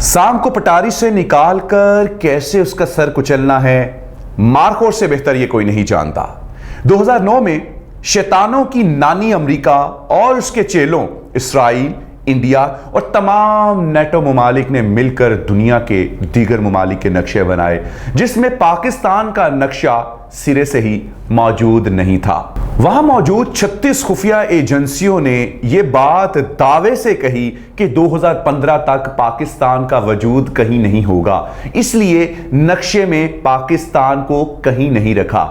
सांप को पटारी से निकालकर कैसे उसका सर कुचलना है, मारखोर से बेहतर ये कोई नहीं जानता। 2009 में शैतानों की नानी अमेरिका और उसके चेलों इस्राइल, इंडिया और तमाम नेटो ममालिक ने मिलकर दुनिया के दीगर ममालिक के नक्शे बनाए, जिसमें पाकिस्तान का नक्शा सिरे से ही मौजूद नहीं था। वहां मौजूद 36 खुफिया एजेंसियों ने यह बात दावे से कही कि 2015 तक पाकिस्तान का वजूद कहीं नहीं होगा, इसलिए नक्शे में पाकिस्तान को कहीं नहीं रखा।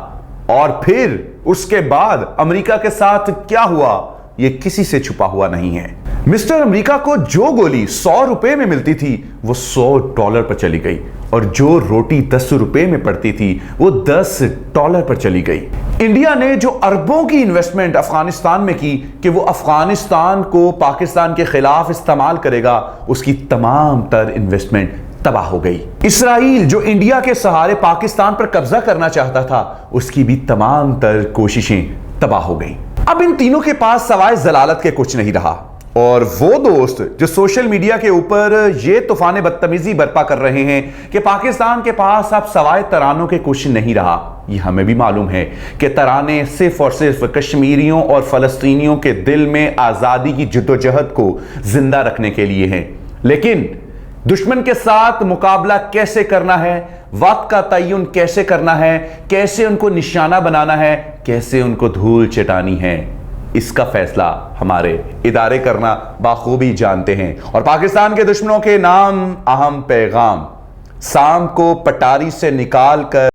और फिर उसके बाद अमेरिका के साथ क्या हुआ, यह किसी से छुपा हुआ नहीं है। मिस्टर अमेरिका को जो गोली 100 रुपए में मिलती थी वो $100 पर चली गई, और जो रोटी 10 रुपए में पड़ती थी वो $10 पर चली गई। इंडिया ने जो अरबों की इन्वेस्टमेंट अफगानिस्तान में की कि वो अफगानिस्तान को पाकिस्तान के खिलाफ इस्तेमाल करेगा, उसकी तमाम तर इन्वेस्टमेंट तबाह हो गई। इसराइल जो इंडिया के सहारे पाकिस्तान पर कब्जा करना चाहता था, उसकी भी तमाम तर कोशिशें तबाह हो गई। अब इन तीनों के पास सवाए जलालत के कुछ नहीं रहा, और वो दोस्त जो सोशल मीडिया के ऊपर ये तूफान बदतमीजी बर्पा कर रहे हैं कि पाकिस्तान के पास अब सवाए तरानों के कुछ नहीं रहा, ये हमें भी मालूम है कि तराने सिर्फ और सिर्फ कश्मीरियों और फलस्तीनियों के दिल में आज़ादी की जद्दोजहद को जिंदा रखने के लिए हैं। लेकिन दुश्मन के साथ मुकाबला कैसे करना है, वक्त का तय्युन कैसे करना है, कैसे उनको निशाना बनाना है, कैसे उनको धूल चटानी है, इसका फैसला हमारे इदारे करना बाखूबी जानते हैं। और पाकिस्तान के दुश्मनों के नाम अहम पैगाम, सांप को पटारी से निकाल कर